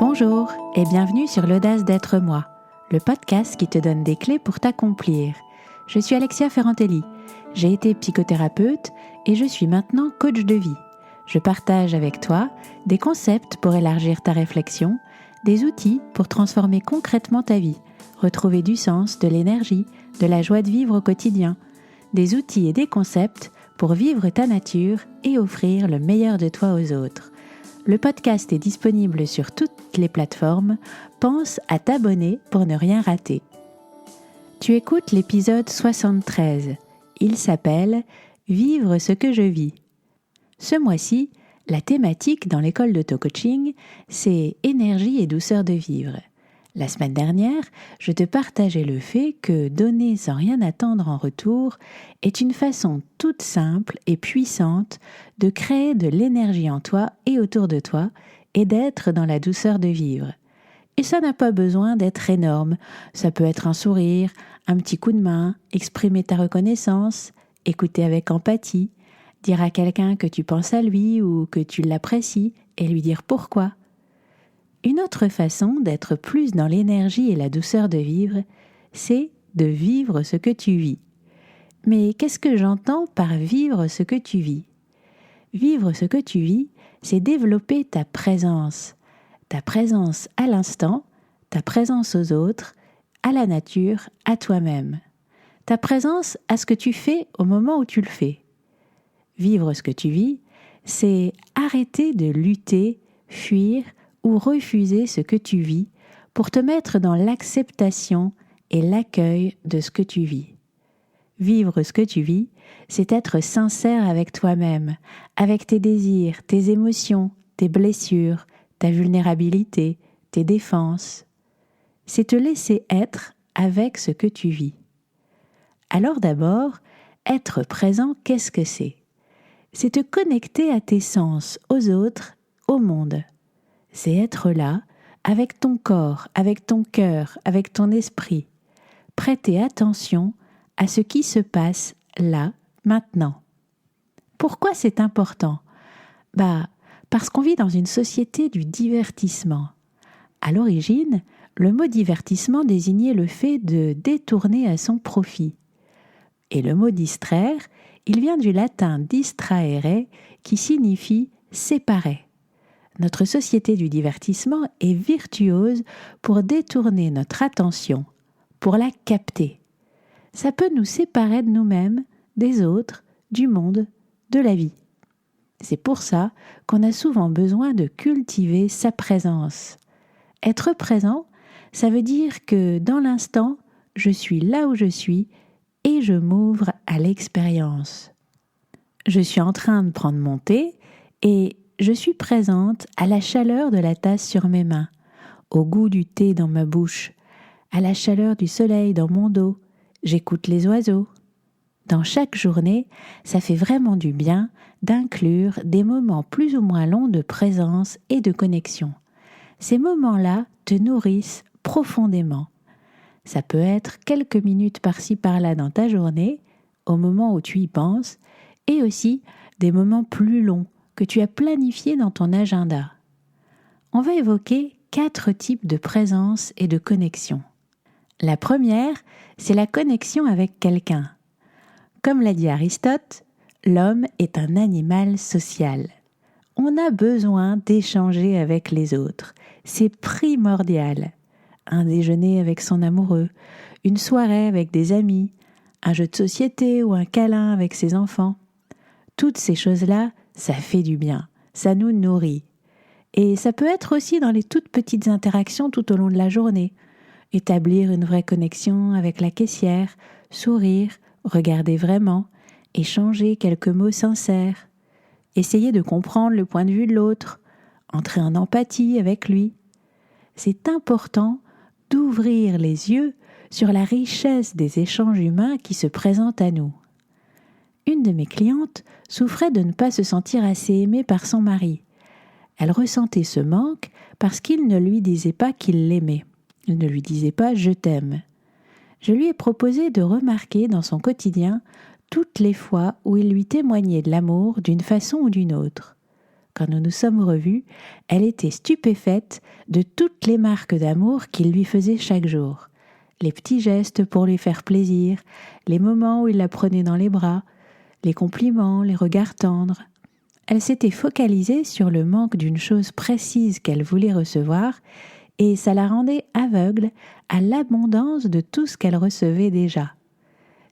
Bonjour et bienvenue sur l'audace d'être moi, le podcast qui te donne des clés pour t'accomplir. Je suis Alexia Ferrantelli, j'ai été psychothérapeute et je suis maintenant coach de vie. Je partage avec toi des concepts pour élargir ta réflexion, des outils pour transformer concrètement ta vie, retrouver du sens, de l'énergie, de la joie de vivre au quotidien, des outils et des concepts pour vivre ta nature et offrir le meilleur de toi aux autres. Le podcast est disponible sur toutes les plateformes. Pense à t'abonner pour ne rien rater. Tu écoutes l'épisode 73. Il s'appelle « Vivre ce que je vis ». Ce mois-ci, la thématique dans l'école d'auto-coaching, c'est « Énergie et douceur de vivre ». La semaine dernière, je te partageais le fait que donner sans rien attendre en retour est une façon toute simple et puissante de créer de l'énergie en toi et autour de toi et d'être dans la douceur de vivre. Et ça n'a pas besoin d'être énorme, ça peut être un sourire, un petit coup de main, exprimer ta reconnaissance, écouter avec empathie, dire à quelqu'un que tu penses à lui ou que tu l'apprécies et lui dire pourquoi. Une autre façon d'être plus dans l'énergie et la douceur de vivre, c'est de vivre ce que tu vis. Mais qu'est-ce que j'entends par vivre ce que tu vis ? Vivre ce que tu vis, c'est développer ta présence à l'instant, ta présence aux autres, à la nature, à toi-même. Ta présence à ce que tu fais au moment où tu le fais. Vivre ce que tu vis, c'est arrêter de lutter, fuir, ou refuser ce que tu vis pour te mettre dans l'acceptation et l'accueil de ce que tu vis. Vivre ce que tu vis, c'est être sincère avec toi-même, avec tes désirs, tes émotions, tes blessures, ta vulnérabilité, tes défenses. C'est te laisser être avec ce que tu vis. Alors d'abord, être présent, qu'est-ce que c'est ? C'est te connecter à tes sens, aux autres, au monde. C'est être là, avec ton corps, avec ton cœur, avec ton esprit. Prêter attention à ce qui se passe là, maintenant. Pourquoi c'est important ? Parce qu'on vit dans une société du divertissement. À l'origine, le mot divertissement désignait le fait de détourner à son profit. Et le mot distraire, il vient du latin distraere, qui signifie séparer. Notre société du divertissement est virtuose pour détourner notre attention, pour la capter. Ça peut nous séparer de nous-mêmes, des autres, du monde, de la vie. C'est pour ça qu'on a souvent besoin de cultiver sa présence. Être présent, ça veut dire que dans l'instant, je suis là où je suis et je m'ouvre à l'expérience. Je suis en train de prendre mon thé et je suis présente à la chaleur de la tasse sur mes mains, au goût du thé dans ma bouche, à la chaleur du soleil dans mon dos. J'écoute les oiseaux. Dans chaque journée, ça fait vraiment du bien d'inclure des moments plus ou moins longs de présence et de connexion. Ces moments-là te nourrissent profondément. Ça peut être quelques minutes par-ci par-là dans ta journée, au moment où tu y penses, et aussi des moments plus longs, que tu as planifié dans ton agenda. On va évoquer 4 types de présence et de connexion. La première, c'est la connexion avec quelqu'un. Comme l'a dit Aristote, l'homme est un animal social. On a besoin d'échanger avec les autres. C'est primordial. Un déjeuner avec son amoureux, une soirée avec des amis, un jeu de société ou un câlin avec ses enfants. Toutes ces choses-là, ça fait du bien, ça nous nourrit. Et ça peut être aussi dans les toutes petites interactions tout au long de la journée. Établir une vraie connexion avec la caissière, sourire, regarder vraiment, échanger quelques mots sincères. Essayer de comprendre le point de vue de l'autre, entrer en empathie avec lui. C'est important d'ouvrir les yeux sur la richesse des échanges humains qui se présentent à nous. Une de mes clientes souffrait de ne pas se sentir assez aimée par son mari. Elle ressentait ce manque parce qu'il ne lui disait pas qu'il l'aimait. Il ne lui disait pas « je t'aime ». Je lui ai proposé de remarquer dans son quotidien toutes les fois où il lui témoignait de l'amour d'une façon ou d'une autre. quand nous nous sommes revus, elle était stupéfaite de toutes les marques d'amour qu'il lui faisait chaque jour. Les petits gestes pour lui faire plaisir, les moments où il la prenait dans les bras, les compliments, les regards tendres. Elle s'était focalisée sur le manque d'une chose précise qu'elle voulait recevoir et ça la rendait aveugle à l'abondance de tout ce qu'elle recevait déjà.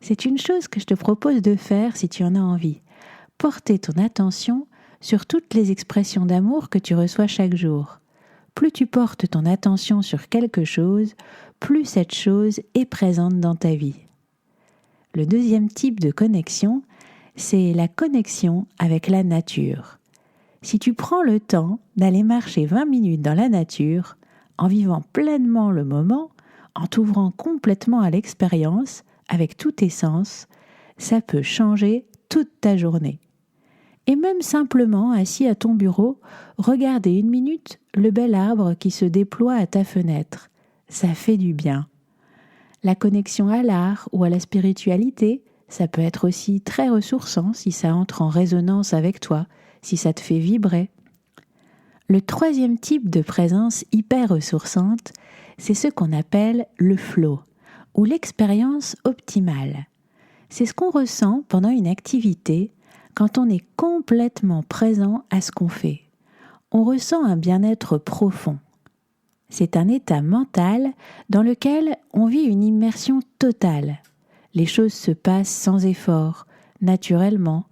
C'est une chose que je te propose de faire si tu en as envie. Porter ton attention sur toutes les expressions d'amour que tu reçois chaque jour. Plus tu portes ton attention sur quelque chose, plus cette chose est présente dans ta vie. Le deuxième type de connexion, c'est la connexion avec la nature. Si tu prends le temps d'aller marcher 20 minutes dans la nature, en vivant pleinement le moment, en t'ouvrant complètement à l'expérience, avec tous tes sens, ça peut changer toute ta journée. Et même simplement, assis à ton bureau, regarder 1 minute le bel arbre qui se déploie à ta fenêtre. Ça fait du bien. La connexion à l'art ou à la spiritualité, ça peut être aussi très ressourçant si ça entre en résonance avec toi, si ça te fait vibrer. Le troisième type de présence hyper ressourçante, c'est ce qu'on appelle le flow, ou l'expérience optimale. C'est ce qu'on ressent pendant une activité quand on est complètement présent à ce qu'on fait. On ressent un bien-être profond. C'est un état mental dans lequel on vit une immersion totale. Les choses se passent sans effort, naturellement,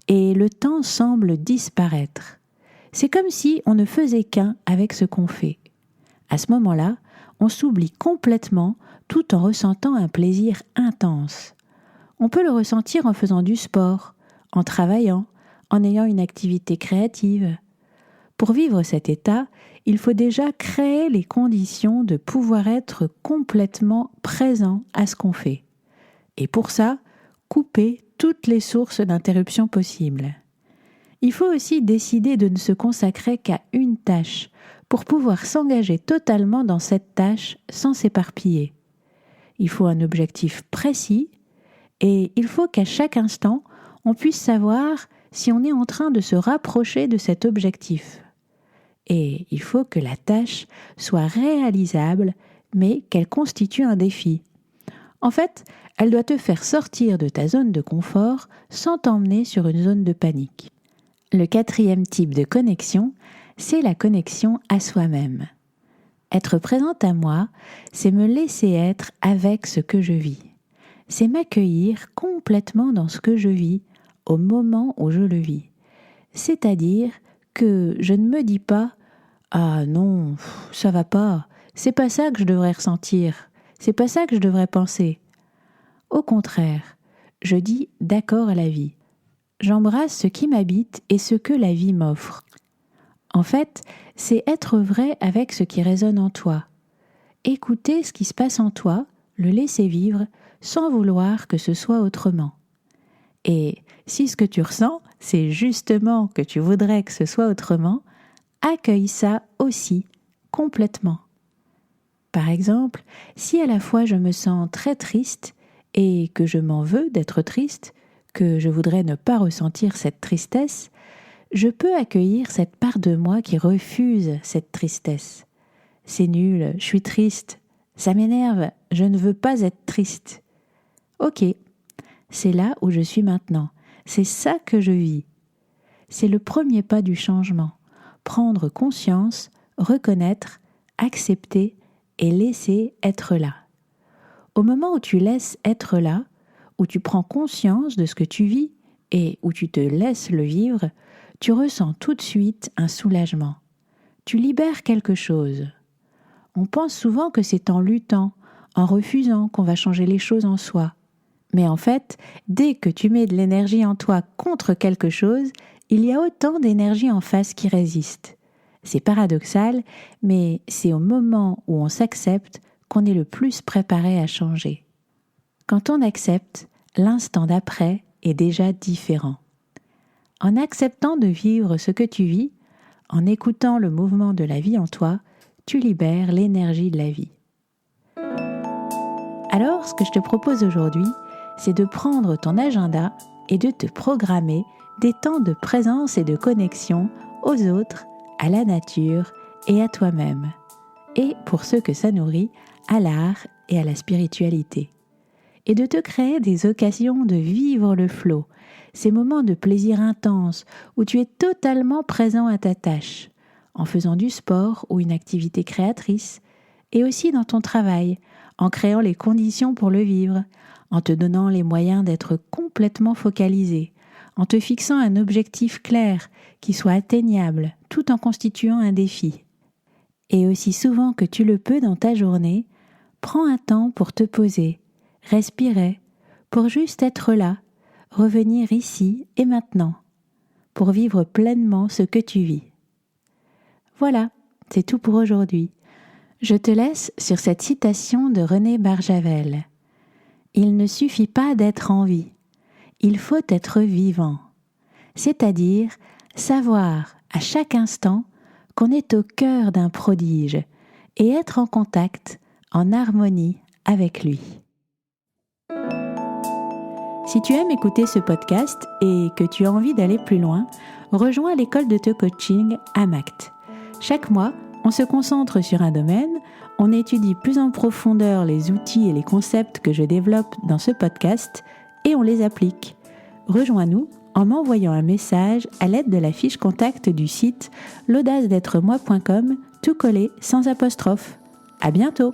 et le temps semble disparaître. C'est comme si on ne faisait qu'un avec ce qu'on fait. À ce moment-là, on s'oublie complètement tout en ressentant un plaisir intense. On peut le ressentir en faisant du sport, en travaillant, en ayant une activité créative. Pour vivre cet état, il faut déjà créer les conditions de pouvoir être complètement présent à ce qu'on fait. Et pour ça, couper toutes les sources d'interruption possibles. Il faut aussi décider de ne se consacrer qu'à une tâche pour pouvoir s'engager totalement dans cette tâche sans s'éparpiller. Il faut un objectif précis et il faut qu'à chaque instant, on puisse savoir si on est en train de se rapprocher de cet objectif. Et il faut que la tâche soit réalisable, mais qu'elle constitue un défi. En fait, elle doit te faire sortir de ta zone de confort sans t'emmener sur une zone de panique. Le quatrième type de connexion, c'est la connexion à soi-même. Être présente à moi, c'est me laisser être avec ce que je vis. C'est m'accueillir complètement dans ce que je vis, au moment où je le vis. C'est-à-dire que je ne me dis pas « Ah non, ça va pas, c'est pas ça que je devrais ressentir, c'est pas ça que je devrais penser. » Au contraire, je dis « d'accord à la vie ». J'embrasse ce qui m'habite et ce que la vie m'offre. En fait, c'est être vrai avec ce qui résonne en toi. Écouter ce qui se passe en toi, le laisser vivre, sans vouloir que ce soit autrement. Et si ce que tu ressens, c'est justement que tu voudrais que ce soit autrement, accueille ça aussi, complètement. Par exemple, si à la fois je me sens très triste et que je m'en veux d'être triste, que je voudrais ne pas ressentir cette tristesse, je peux accueillir cette part de moi qui refuse cette tristesse. C'est nul, je suis triste, ça m'énerve, je ne veux pas être triste. Ok, c'est là où je suis maintenant, c'est ça que je vis. C'est le premier pas du changement, prendre conscience, reconnaître, accepter et laisser être là. Au moment où tu laisses être là, où tu prends conscience de ce que tu vis et où tu te laisses le vivre, tu ressens tout de suite un soulagement. Tu libères quelque chose. On pense souvent que c'est en luttant, en refusant qu'on va changer les choses en soi. Mais en fait, dès que tu mets de l'énergie en toi contre quelque chose, il y a autant d'énergie en face qui résiste. C'est paradoxal, mais c'est au moment où on s'accepte qu'on est le plus préparé à changer. Quand on accepte, l'instant d'après est déjà différent. En acceptant de vivre ce que tu vis, en écoutant le mouvement de la vie en toi, tu libères l'énergie de la vie. Alors, ce que je te propose aujourd'hui, c'est de prendre ton agenda et de te programmer des temps de présence et de connexion aux autres, à la nature et à toi-même. Et pour ceux que ça nourrit, à l'art et à la spiritualité. Et de te créer des occasions de vivre le flow, ces moments de plaisir intense où tu es totalement présent à ta tâche, en faisant du sport ou une activité créatrice, et aussi dans ton travail, en créant les conditions pour le vivre, en te donnant les moyens d'être complètement focalisé, en te fixant un objectif clair qui soit atteignable tout en constituant un défi. Et aussi souvent que tu le peux dans ta journée, prends un temps pour te poser, respirer, pour juste être là, revenir ici et maintenant, pour vivre pleinement ce que tu vis. Voilà, c'est tout pour aujourd'hui. Je te laisse sur cette citation de René Barjavel. Il ne suffit pas d'être en vie, il faut être vivant. C'est-à-dire savoir à chaque instant qu'on est au cœur d'un prodige et être en contact, en harmonie avec lui. Si tu aimes écouter ce podcast et que tu as envie d'aller plus loin, rejoins l'école d'auto-coaching AMACT. Chaque mois, on se concentre sur un domaine, on étudie plus en profondeur les outils et les concepts que je développe dans ce podcast et on les applique. Rejoins-nous en m'envoyant un message à l'aide de la fiche contact du site l'audace-d'être-moi.com, tout collé sans apostrophe. À bientôt!